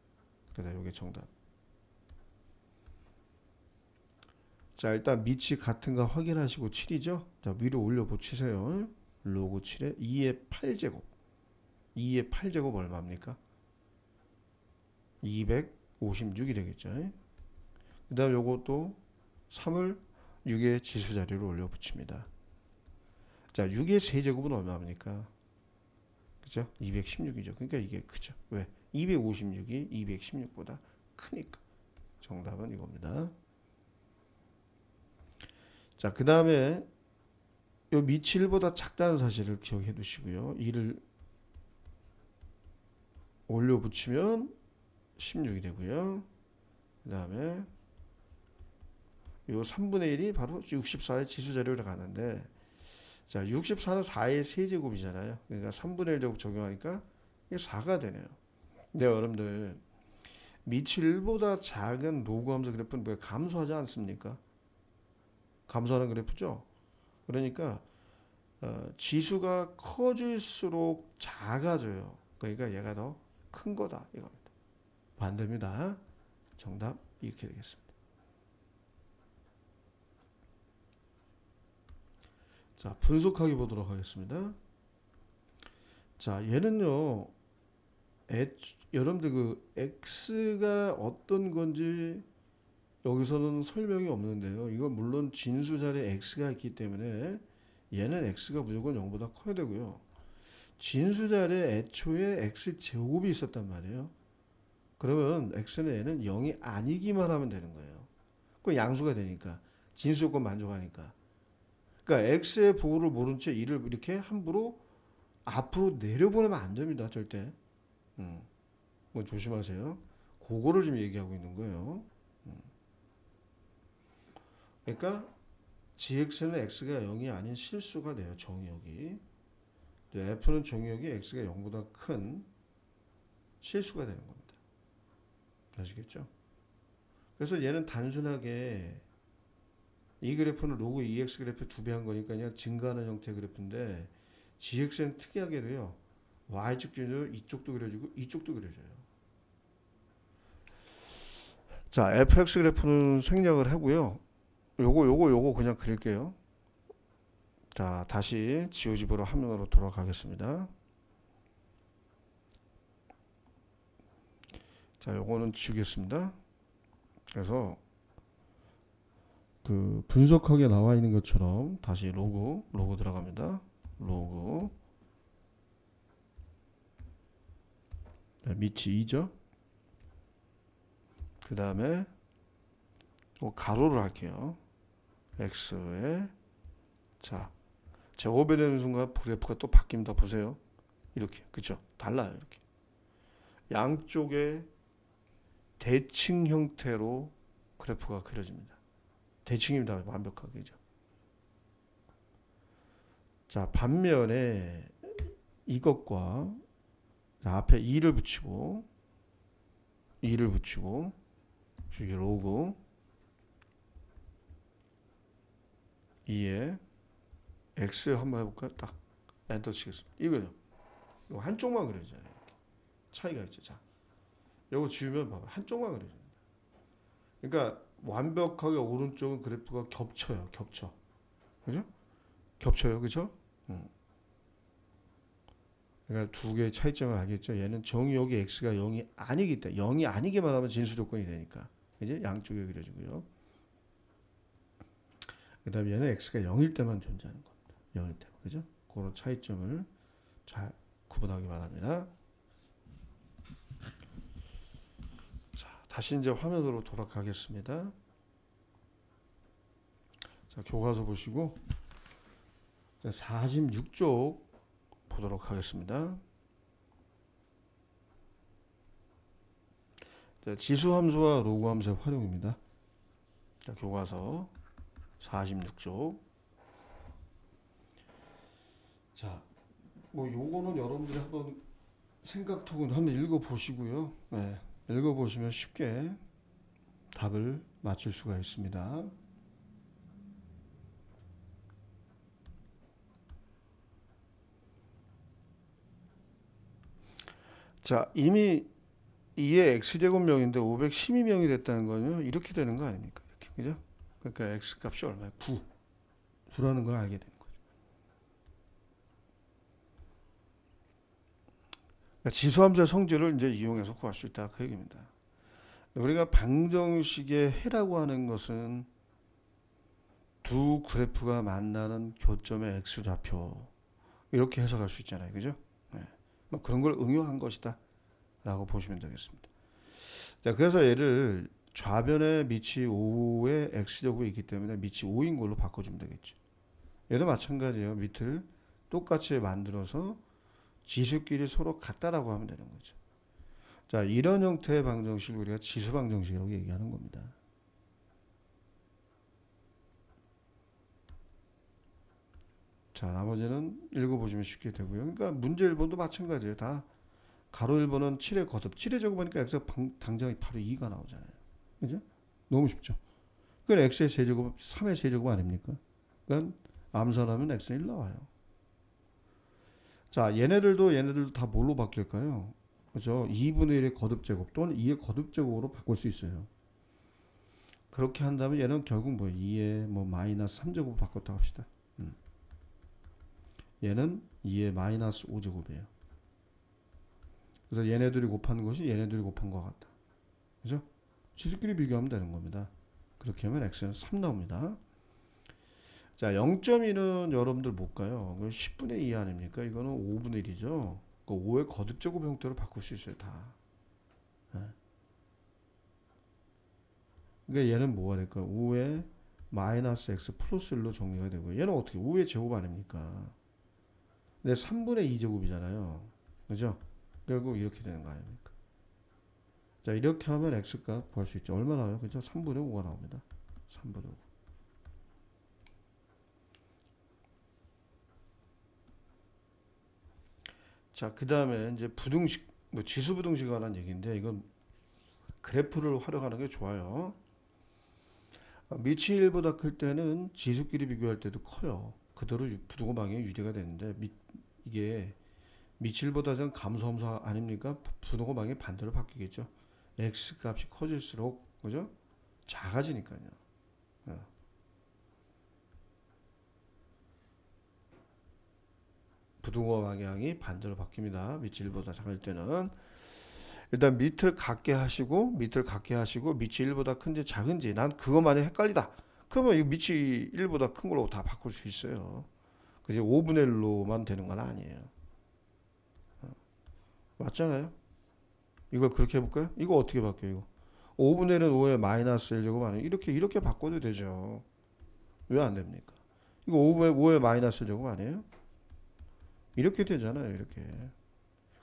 그래서 이게 정답. 자, 일단 밑이 같은가 확인하시고 7이죠? 자, 위로 올려 붙이세요. 로그 7에 2의 8제곱. 2의 8제곱 얼마입니까? 256이 되겠죠. 그 다음 요것도 3을 6의 지수 자리로 올려 붙입니다. 자, 6의 세제곱은 얼마입니까? 그죠? 216이죠. 그러니까 이게 크죠. 왜? 256이 216보다 크니까. 정답은 이겁니다. 자, 그 다음에 요 밑이 1보다 작다는 사실을 기억해 두시고요. 2를 올려 붙이면 16이 되고요. 그 다음에 요 3분의 1이 바로 64의 지수 자료로 가는데, 자, 64는 4의 세제곱이잖아요. 그러니까 3분의 1 제곱 적용하니까 이게 4가 되네요. 네, 여러분들 밑이 1보다 작은 로그함수 그래프는 왜 감소하지 않습니까? 감소하는 그래프죠. 그러니까 지수가 커질수록 작아져요. 그러니까 얘가 더 큰 거다 이겁니다. 반대입니다. 정답 이렇게 되겠습니다. 자, 분석하기 보도록 하겠습니다. 자, 얘는요, 여러분들 그 x가 어떤 건지 여기서는 설명이 없는데요. 이건 물론 진수 자리에 x가 있기 때문에 얘는 x가 무조건 0보다 커야 되고요. 진수 자리에 애초에 x 제곱이 있었단 말이에요. 그러면 x는 얘는 0이 아니기만 하면 되는 거예요. 그 양수가 되니까 진수 요건 만족하니까. 그러니까 x의 보호를 모른 채 2를 이렇게 함부로 앞으로 내려보내면 안 됩니다. 절대. 뭐 조심하세요. 그거를 좀 얘기하고 있는 거예요. 그러니까 gx는 x가 0이 아닌 실수가 돼요. 정의역이. f는 정의역이 x가 0보다 큰 실수가 되는 겁니다. 아시겠죠? 그래서 얘는 단순하게 이 그래프는 로그 EX 그래프 2배 한 거니까 그냥 증가하는 형태의 그래프인데, GX는 특이하게도요, Y축 그려져요. 이쪽도 그려지고 이쪽도 그려져요. 자, FX 그래프는 생략을 하고요. 요거 그냥 그릴게요. 자, 다시 지오집으로 화면으로 돌아가겠습니다. 자, 요거는 지우겠습니다. 그래서 그 분석하게 나와 있는 것처럼 다시 로그 들어갑니다. 로그. 밑이 2죠. 그 다음에 가로를 할게요. x에, 자, 제곱이 되는 순간 그래프가 또 바뀝니다. 보세요. 이렇게, 그쵸? 달라요. 이렇게 양쪽에 대칭 형태로 그래프가 그려집니다. 대칭입니다. 완벽하게죠. 자, 반면에 이것과, 자, 앞에 2를 붙이고 여기 로그 2에 x 한번 해볼까요? 딱 엔터 치겠습니다. 이거요. 이거 한쪽만 그려지잖아요. 이렇게. 차이가 있죠. 자, 이거 지우면 봐봐. 한쪽만 그려집니다. 그러니까 완벽하게 오른쪽은 그래프가 겹쳐요. 그죠? 겹쳐요. 그죠? 그러니까 두 개의 차이점을 알겠죠? 얘는 정의역이 x가 0이 아니기 때문에, 0이 아니기만 하면 진수 조건이 되니까. 이제 양쪽에 그려지고요. 그 다음에 얘는 x가 0일 때만 존재하는 겁니다. 0일 때만. 그죠? 그런 차이점을 잘 구분하기 바랍니다. 자, 다시 이제 화면으로 돌아가겠습니다. 자, 교과서 보시고 46쪽 보도록 하겠습니다. 자, 지수 함수와 로그 함수의 활용입니다. 자, 교과서 46쪽. 자, 뭐 요거는 여러분들이 한번 생각토군 한번 읽어보시고요. 네, 읽어보시면 쉽게 답을 맞출 수가 있습니다. 자, 이미 2의 x제곱명인데 512명이 됐다는 거는 이렇게 되는 거 아닙니까? 이렇게, 그죠? 그러니까 x 값이 얼마예요? 9라는 걸 알게 되는 거죠. 그러니까 지수함수의 성질을 이제 이용해서 구할 수 있다 그 얘기입니다. 우리가 방정식의 해라고 하는 것은 두 그래프가 만나는 교점의 x좌표 이렇게 해석할 수 있잖아요, 그죠? 네. 뭐 그런 걸 응용한 것이다 라고 보시면 되겠습니다. 자, 그래서 얘를 좌변에 밑이 5의 x제곱이 있기 때문에 밑이 5인 걸로 바꿔주면 되겠죠. 얘도 마찬가지예요. 밑을 똑같이 만들어서 지수끼리 서로 같다라고 하면 되는 거죠. 자, 이런 형태의 방정식을 우리가 지수 방정식이라고 얘기하는 겁니다. 자, 나머지는 읽어보시면 쉽게 되고요. 그러니까 문제 1번도 마찬가지예요. 다 가로 1번은 7의 거듭. 7의 제곱하니까 x가 당장이 바로 2가 나오잖아요. 그죠? 너무 쉽죠? 그건 x의 세제곱, 3의 세제곱 아닙니까? 그러니까 암산하면 x는 1 나와요. 자, 얘네들도 다 뭘로 바뀔까요? 그죠? 2분의 1의 거듭제곱 또는 2의 거듭제곱으로 바꿀 수 있어요. 그렇게 한다면 얘는 결국 뭐 2의 뭐 마이너스 3제곱 바꿨다 합시다. 얘는 2의 마이너스 5제곱이에요. 그래서 얘네들이 곱하는 것이 얘네들이 곱한 것 같다. 그죠? 지수끼리 비교하면 되는 겁니다. 그렇게 하면 x는 3 나옵니다. 자, 0.2는 여러분들 뭘까요? 10분의 2 아닙니까? 이거는 5분의 1이죠. 그 5의 거듭제곱 형태로 바꿀 수 있어요, 다. 네. 그러니까 얘는 뭐가 될까? 5의 마이너스 x 플러스 1로 정리가 되고, 얘는 어떻게? 5의 제곱 아닙니까? 근데 3분의 2제곱이잖아요. 그죠? 결국 이렇게 되는 거 아닙니까? 자, 이렇게 하면 x값 구할 수 있죠. 얼마 나와요? 그죠? 3분의 5가 나옵니다. 3분의 5. 자, 그 다음에 이제 부등식, 뭐 지수 부등식에 관한 얘기인데, 이건 그래프를 활용하는 게 좋아요. 밑이 1보다 클 때는 지수끼리 비교할 때도 커요. 그대로 부등호 방향이 유지가 되는데, 이게 밑이 1보다 좀 감소함수 아닙니까? 부등호 방향이 반대로 바뀌겠죠. x 값이 커질수록, 그죠? 작아지니까요. 부등호 방향이 반대로 바뀝니다. 밑이 1보다 작을 때는. 일단 밑을 같게 하시고 밑이 1보다 큰지 작은지 난 그것만이 헷갈리다. 그러면 이 밑이 1보다 큰 걸로 다 바꿀 수 있어요. 그지? 5분의 1로만 되는 건 아니에요. 맞잖아요? 이걸 그렇게 해볼까요? 이거 어떻게 바뀌어요? 이거 5분의 1은 5의 마이너스 1제곱 아니에요? 이렇게 바꿔도 되죠. 왜 안 됩니까? 이거 5의 마이너스 1제곱 아니에요? 이렇게 되잖아요. 이렇게.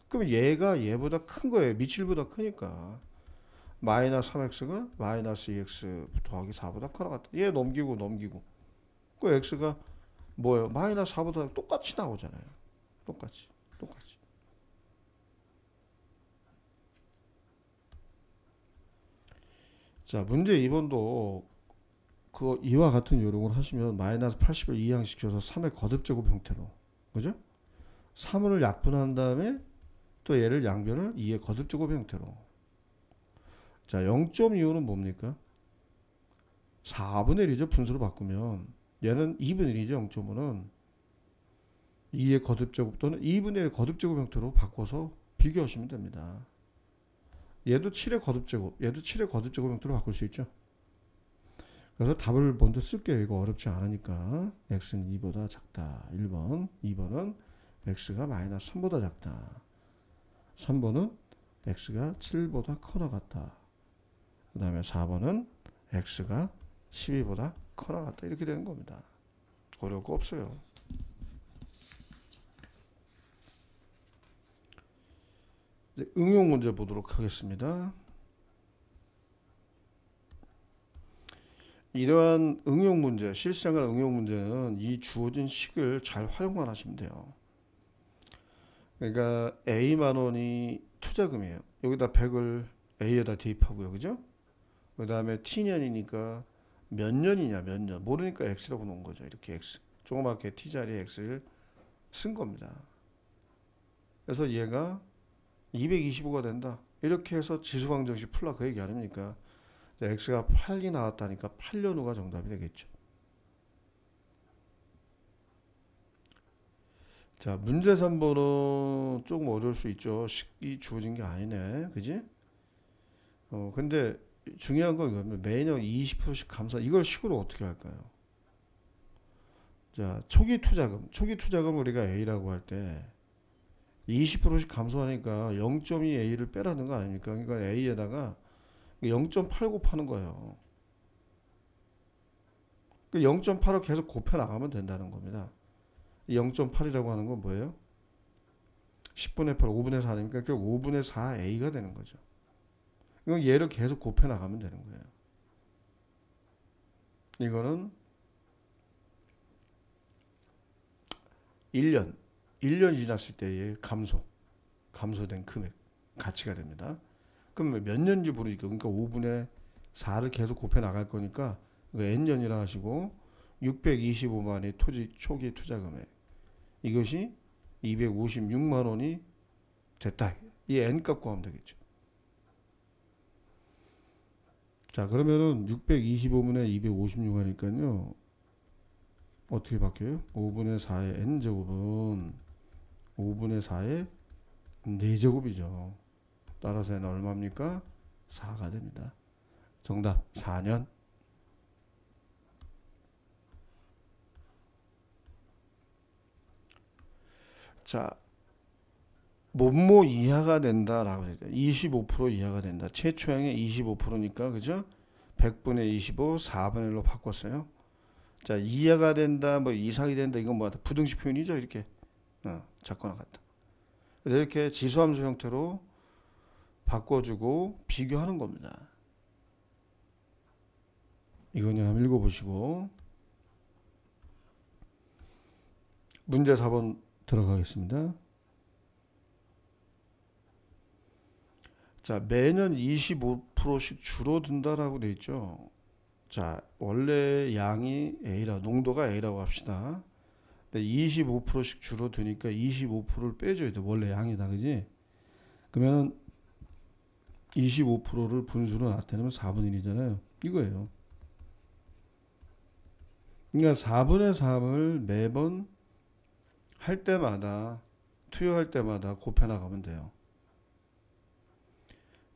그럼 얘가 얘보다 큰 거예요. 밑이 1보다 크니까. 마이너스 3x가 마이너스 2x 더하기 4보다 커나갔다. 얘 넘기고. 그 x가 뭐예요? 마이너스 4보다 똑같이 나오잖아요. 똑같이. 자, 문제 2번도 그 이와 같은 요령을 하시면 마이너스 80을 이항시켜서 3의 거듭제곱 형태로. 그죠? 3을 약분한 다음에 또 얘를 양변을 2의 거듭제곱 형태로. 자, 0.25는 뭡니까? 4분의 1이죠. 분수로 바꾸면. 얘는 2분의 1이죠. 0.5는. 2의 거듭제곱 또는 2분의 1의 거듭제곱 형태로 바꿔서 비교하시면 됩니다. 얘도 7의 거듭제곱, 얘도 7의 거듭제곱 형태로 바꿀 수 있죠. 그래서 답을 먼저 쓸게요. 이거 어렵지 않으니까. x는 2보다 작다. 1번. 2번은 x가 마이너스 3보다 작다. 3번은 x가 7보다 커나갔다. 그 다음에 4번은 x가 12보다 커나갔다. 이렇게 되는 겁니다. 어려울 거 없어요. 이제 응용 문제 보도록 하겠습니다. 이러한 응용 문제, 실생활 응용 문제는 이 주어진 식을 잘 활용만 하시면 돼요. 그러니까 A만 원이 투자금이에요. 여기다 100을 A에다 대입하고요. 그죠? 그 다음에 T년이니까 몇 년이냐, 몇 년. 모르니까 X라고 놓은 거죠. 이렇게 X. 조그맣게 T자리에 X를 쓴 겁니다. 그래서 얘가 225가 된다. 이렇게 해서 지수방정식 풀라 그 얘기 아닙니까? X가 8이 나왔다니까 8년 후가 정답이 되겠죠. 자, 문제 3번은 조금 어려울 수 있죠. 식이 주어진 게 아니네. 그지? 근데 중요한 건 이겁니다. 매년 20%씩 감소. 이걸 식으로 어떻게 할까요? 자, 초기 투자금. 초기 투자금 우리가 A라고 할 때 20%씩 감소하니까 0.2 A를 빼라는 거 아닙니까? 그러니까 A에다가 0.8 곱하는 거예요. 0.8을 계속 곱해 나가면 된다는 겁니다. 0.8이라고 하는 건 뭐예요? 10분의 8, 5분의 4니까 5분의 4A가 되는 거죠. 이건 얘를 계속 곱해 나가면 되는 거예요. 이거는 1년 지났을 때의 감소된 금액, 가치가 됩니다. 그럼 몇 년인지 모르니까, 그러니까 5분의 4를 계속 곱해 나갈 거니까 N년이라 하시고 625만의 초기 투자 금액, 이것이 256만 원이 됐다. 이 N 값 구하면 되겠죠. 자, 그러면은 625분의 256 하니까요. 어떻게 바뀌어요? 5분의 4의 N제곱은 5분의 4의 4제곱이죠. 따라서 N은 얼마입니까? 4가 됩니다. 정답 4년. 자, 뭐뭐 이하가 된다라고 되죠. 25% 이하가 된다. 최초양의 25%니까 그죠? 100분의 25, 4분의 1로 바꿨어요. 자, 이하가 된다, 뭐 이상이 된다, 이건 뭐다? 부등식 표현이죠. 이렇게 작거나 같다. 그래서 이렇게 지수함수 형태로 바꿔주고 비교하는 겁니다. 이거는 한번 읽어보시고 문제 4번 들어가겠습니다. 자, 매년 25%씩 줄어든다라고 돼 있죠. 자, 원래 양이 농도가 A라고 합시다. 근데 25%씩 줄어드니까 25%를 빼줘야 돼. 원래 양이다, 그지? 그러면은 25%를 분수로 나타내면 4분의 1이잖아요. 이거예요. 그러니까 4분의 3을 매번 할 때마다, 투여할 때마다 곱해 나가면 돼요.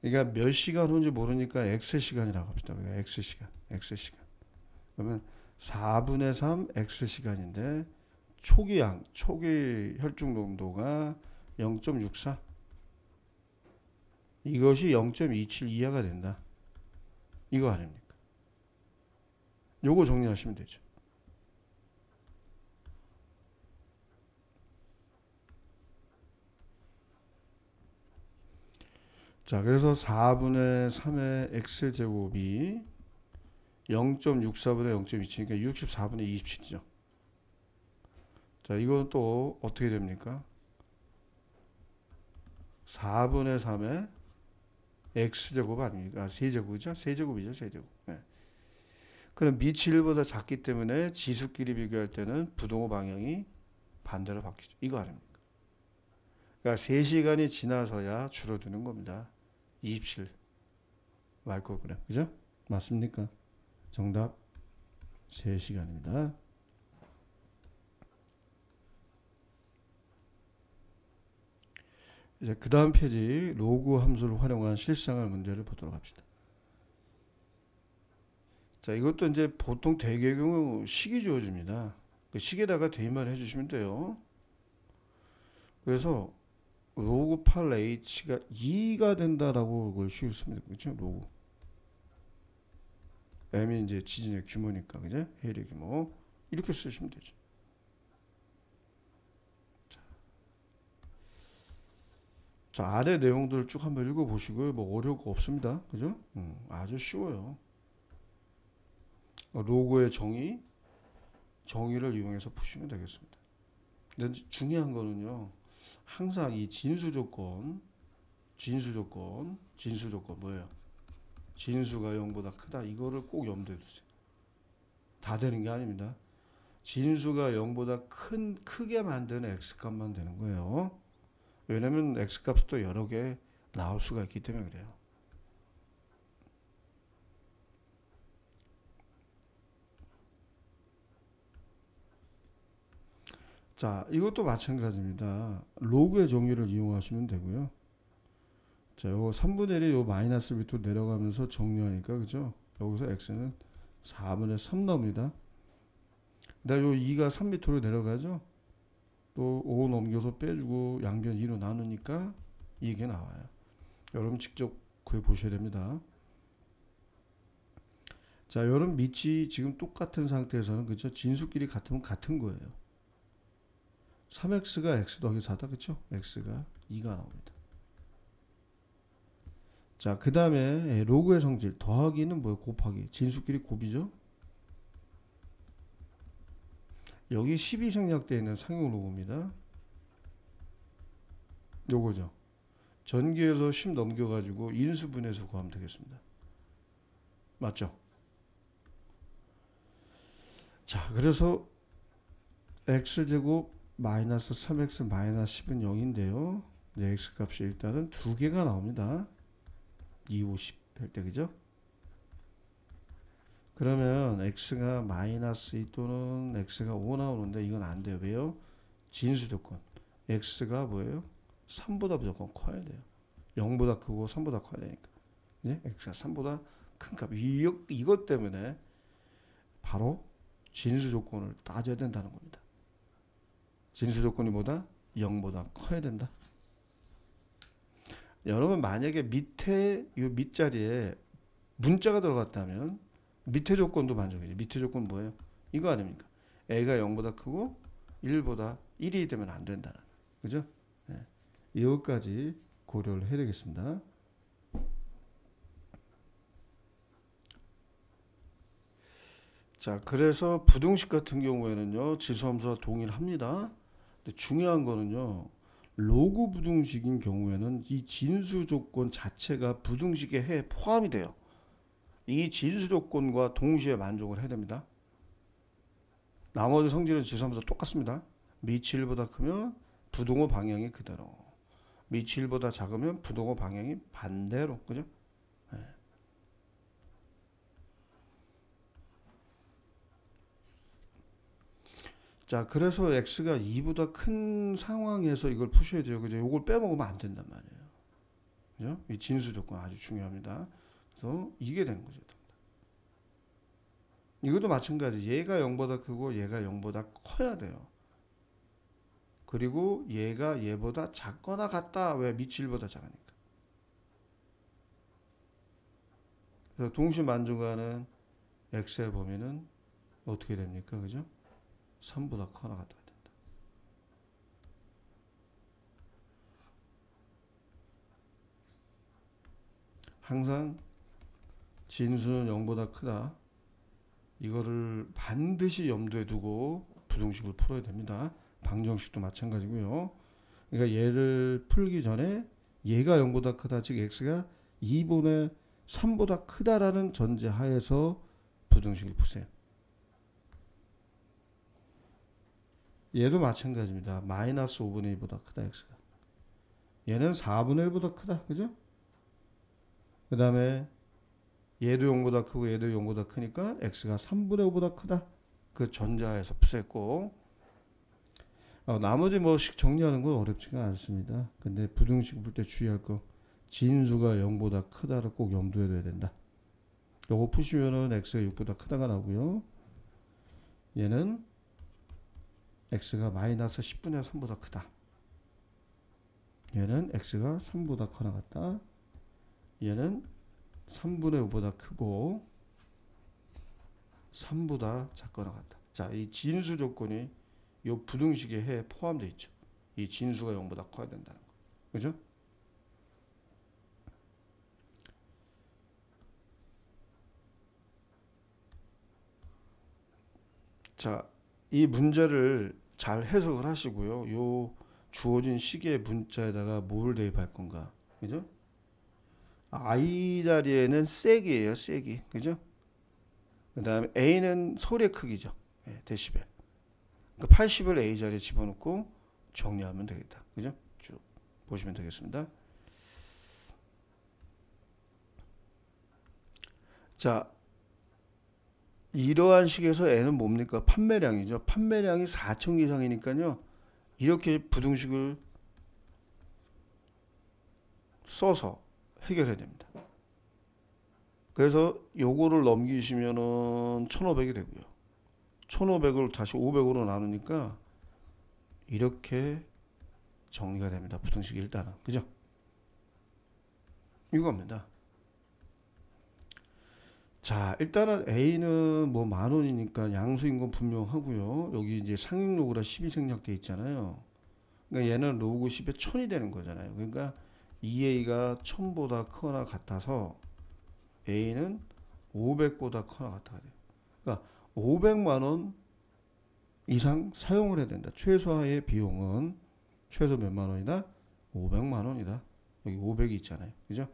그러니까 몇 시간 후인지 모르니까 X시간이라고 합시다. X시간. 그러면 4분의 3 X시간인데 초기 혈중 농도가 0.64. 이것이 0.27 이하가 된다. 이거 아닙니까? 요거 정리하시면 되죠. 자, 그래서 4분의 3의 X제곱이 0.64분의 0.27이니까 64분의 27이죠. 자, 이건 또 어떻게 됩니까? 4분의 3의 X제곱 아닙니까? 세제곱이죠? 세제곱이죠. 네. 그럼 밑이 1보다 작기 때문에 지수끼리 비교할 때는 부동호 방향이 반대로 바뀌죠. 이거 아닙니까? 그러니까 3시간이 지나서야 줄어드는 겁니다. 27 마이크로그램. 그죠? 맞습니까? 정답 3시간입니다. 이제 그 다음 페이지 로그 함수를 활용한 실생활 문제를 보도록 합시다. 자, 이것도 이제 보통 대개의 경우 식이 주어집니다. 그 식에다가 대입만 해주시면 돼요. 그래서 로그 8h가 2가 된다라고 그걸 씌웠습니다. 그렇죠? 로그 m이 이제 지진의 규모니까, 그죠? 해일의 규모. 이렇게 쓰시면 되죠. 자, 아래 내용들을 쭉 한번 읽어보시고요. 뭐 어려울 거 없습니다. 그죠? 아주 쉬워요. 로그의 정의를 이용해서 푸시면 되겠습니다. 근데 중요한 거는요. 항상 이 진수 조건 뭐예요? 진수가 0보다 크다. 이거를 꼭 염두에 두세요. 다 되는 게 아닙니다. 진수가 0보다 크게 만드는 x값만 되는 거예요. 왜냐면 x값도 여러 개 나올 수가 있기 때문에 그래요. 자, 이것도 마찬가지입니다. 로그의 정의를 이용하시면 되고요. 자, 요거 3분의 1이 요 마이너스 밑으로 내려가면서 정리하니까, 그죠? 여기서 x는 4분의 3 나옵니다. 그다음 요 2가 3 밑으로 내려가죠? 또 5 넘겨서 빼주고 양변 2로 나누니까 이게 나와요. 여러분 직접 구해 보셔야 됩니다. 자, 여러분 밑이 지금 똑같은 상태에서는, 그죠? 진수끼리 같으면 같은 거예요. 3x가 x 더하기 4다, 그쵸? x가 2가 나옵니다. 자, 그 다음에 로그의 성질 더하기는 뭐예요? 곱하기. 진수끼리 곱이죠. 여기 12 생략되어 있는 상용 로그입니다. 요거죠. 전기에서 10 넘겨가지고 인수분해서 구하면 되겠습니다. 맞죠? 자, 그래서 x제곱 마이너스 3x 마이너스 10은 0인데요. 네, x 값이 일단은 두 개가 나옵니다. 2, 50 할 때, 그죠? 그러면 x가 마이너스 2 또는 x가 5 나오는데 이건 안 돼요. 왜요? 진수 조건. x가 뭐예요? 3보다 무조건 커야 돼요. 0보다 크고 3보다 커야 되니까. 이제 x가 3보다 큰 값. 이것 때문에 바로 진수 조건을 따져야 된다는 겁니다. 진수 조건이 뭐다? 0보다 커야 된다. 여러분 만약에 밑에 이 밑자리에 문자가 들어갔다면 밑에 조건도 만족이죠. 밑에 조건 뭐예요? 이거 아닙니까? a가 0보다 크고 1보다 1이 되면 안 된다는. 그죠? 네. 이것까지 고려를 해야 되겠습니다. 자, 그래서 부등식 같은 경우에는요, 지수함수와 동일합니다. 근데 중요한 거는요, 로그 부등식인 경우에는 이 진수 조건 자체가 부등식에 해에 포함이 돼요. 이 진수 조건과 동시에 만족을 해야 됩니다. 나머지 성질은 지수함수와 똑같습니다. 밑이 1보다 크면 부등호 방향이 그대로, 밑이 1보다 작으면 부등호 방향이 반대로. 그죠? 네. 자, 그래서 x가 2보다 큰 상황에서 이걸 푸셔야 돼요. 그죠? 이걸 빼먹으면 안 된단 말이에요. 그죠? 이 진수 조건 아주 중요합니다. 그래서 이게 되는 거죠. 이것도 마찬가지. 얘가 0보다 크고 얘가 0보다 커야 돼요. 그리고 얘가 얘보다 작거나 같다. 왜? 밑이 1보다 작으니까. 그래서 동시 만족하는 x의 범위는 어떻게 됩니까? 그죠? 3보다 커나 같다 된다. 항상 진수는 0보다 크다. 이거를 반드시 염두에 두고 부등식을 풀어야 됩니다. 방정식도 마찬가지고요. 그러니까 얘를 풀기 전에 얘가 0보다 크다, 즉 x가 2분의 3보다 크다라는 전제 하에서 부등식을 푸세요. 얘도 마찬가지입니다. 마이너스 5분의 2보다 크다, x가. 얘는 4분의 1보다 크다, 그죠? 그 다음에 얘도 0보다 크고 얘도 0보다 크니까 x가 3분의 5보다 크다. 그 전자에서 푸셨고, 나머지 뭐식 정리하는 건 어렵지가 않습니다. 근데 부등식 풀 때 주의할 거, 진수가 0보다 크다를 꼭 염두에 둬야 된다. 요거 푸시면은 x가 6보다 크다가 나오고요. 얘는 x가 마이너스 10분의 3보다 크다. 얘는 x가 3보다 커나 같다. 얘는 3분의 5보다 크고 3보다 작거나 같다. 자, 이 진수 조건이 이 부등식에 해에 포함되어 있죠. 이 진수가 0보다 커야 된다는 거. 그죠? 자, 이 문제를 잘 해석을 하시고요. 요 주어진 식의 문자에다가 뭘 대입할 건가? 그죠? I 자리에는 세기예요, 세기. 그죠? 그 다음에 A는 소리의 크기죠. 네, 데시벨. 그러니까 80을 A 자리에 집어넣고 정리하면 되겠다. 그죠? 쭉 보시면 되겠습니다. 자, 이러한 식에서 N은 뭡니까? 판매량이죠. 판매량이 4천 이상이니까요. 이렇게 부등식을 써서 해결해야 됩니다. 그래서 요거를 넘기시면은 1500이 되고요. 1500을 다시 500으로 나누니까 이렇게 정리가 됩니다. 부등식이 일단은. 그죠? 이겁니다. 자, 일단은 A는 뭐 10,000원이니까 양수인 건 분명하고요. 여기 이제 상익 로그라 10이 생략돼 있잖아요. 그러니까 얘는 로그 10에 1000이 되는 거잖아요. 그러니까 2A가 1000보다 크거나 같아서 A는 500보다 크거나 같아야 돼요. 그러니까 500만 원 이상 사용을 해야 된다. 최소화의 비용은 최소 몇만 원이다? 500만 원이다. 여기 500이 있잖아요. 그죠?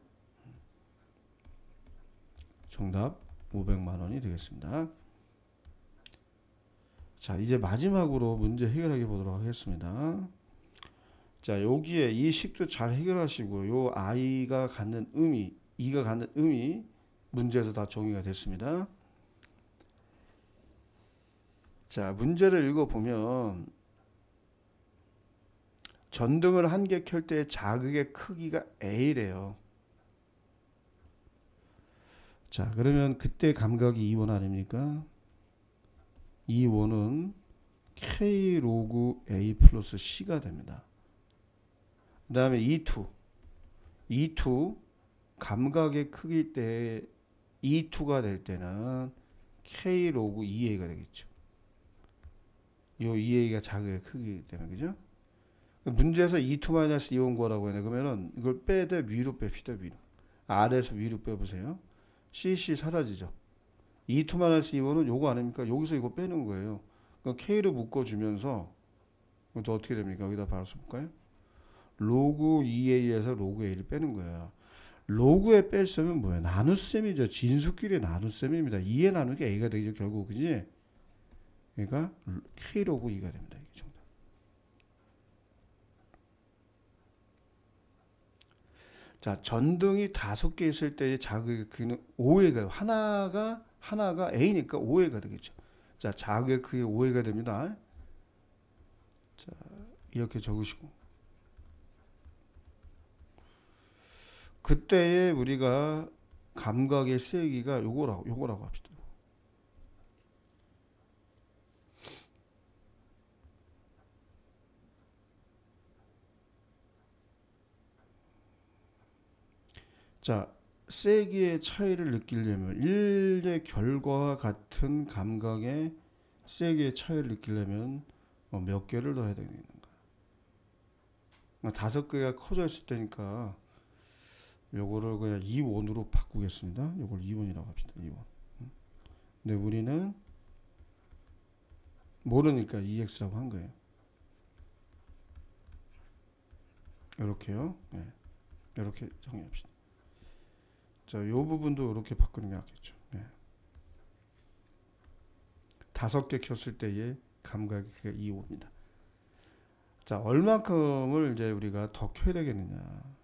정답 500만 원이 되겠습니다. 자, 이제 마지막으로 문제 해결하게 보도록 하겠습니다. 자, 여기에 이 식도 잘 해결하시고 요 I가 갖는 의미, E가 갖는 의미 문제에서 다 정의가 됐습니다. 자, 문제를 읽어보면 전등을 한 개 켤 때 자극의 크기가 A래요. 자, 그러면 그때 감각이 E1 아닙니까? E1은 K 로그 A 플러스 C가 됩니다. 그 다음에 E2 감각의 크기 때 E2가 될 때는 K 로그 EA가 되겠죠. 요 EA가 자극의 크기이기 때문에, 그죠? 문제에서 E2-E1 구하라고 하네. 그러면은 이걸 빼되 위로 뺍시다. 위로. 아래에서 위로 빼보세요. CC 사라지죠. E2-E1은 요거 아닙니까? 여기서 이거 빼는 거예요. 그러니까 K를 묶어주면서 또 어떻게 됩니까? 여기다 바로 써볼까요? 로그 EA에서 로그 A를 빼는 거예요. 로그에 뺄 셈은 뭐예요? 나눗셈이죠. 진수끼리 나눗셈입니다. 2에 나누기 A가 되죠. 결국, 그지? 그러니까 K 로그 E가 됩니다. 이게 정답. 자, 전등이 5개 있을 때의 자극의 크기는 5회가 하나가 A니까 5회가 되겠죠. 자, 자극의 크기 5회가 됩니다. 자, 이렇게 적으시고 그때에 우리가 감각의 세기가 요거라고 합시다. 자, 세기의 차이를 느끼려면 일의 결과와 같은 감각의 세기의 차이를 느끼려면 몇 개를 더 해야 되는가? 5개가 커져 있을 때니까 요거를 그냥 2원으로 바꾸겠습니다. 요걸 2원이라고 합시다. 2원. 근데 우리는 모르니까 2x라고 한 거예요. 이렇게요. 네. 이렇게 정리합시다. 자, 요 부분도 이렇게 바꾸는 게 낫겠죠. 네. 5개 켰을 때의 감각이 2호입니다. 자, 얼만큼을 이제 우리가 더 켜야 되겠느냐.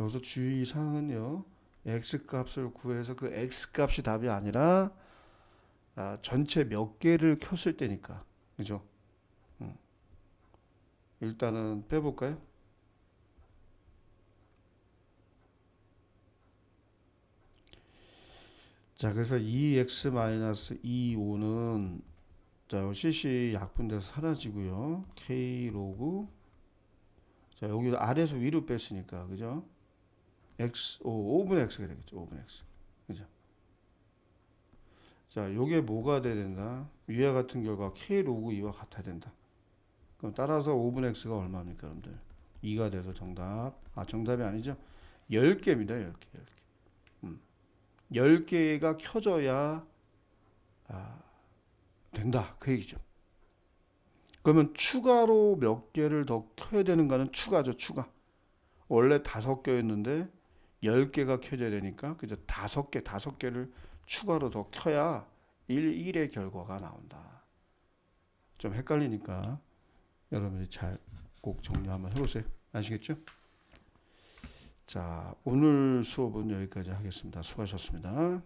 여기서 주의사항은요. X값을 구해서 그 X값이 답이 아니라 전체 몇 개를 켰을 때니까. 그죠? 일단은 빼볼까요? 자, 그래서 2x-2,5는 자, cc 약분돼서 사라지고요. k 로그 자, 여기 아래에서 위로 뺐으니까 그죠? x 5분의 x가 되겠죠. 5분의 x. 그죠? 자, 요게 뭐가 돼야 된다? 위와 같은 결과 k 로그 2와 같아야 된다. 그럼 따라서 5분의 x가 얼마입니까, 여러분들? 2가 돼서 정답. 정답이 아니죠. 10개입니다. 10개. 10개가 켜져야 된다. 그 얘기죠. 그러면 추가로 몇 개를 더 켜야 되는가는 추가죠. 추가. 원래 5개였는데 10개가 켜져야 되니까 그죠? 5개를 추가로 더 켜야 1의 결과가 나온다. 좀 헷갈리니까 여러분이 잘 꼭 정리 한번 해보세요. 아시겠죠? 자, 오늘 수업은 여기까지 하겠습니다. 수고하셨습니다.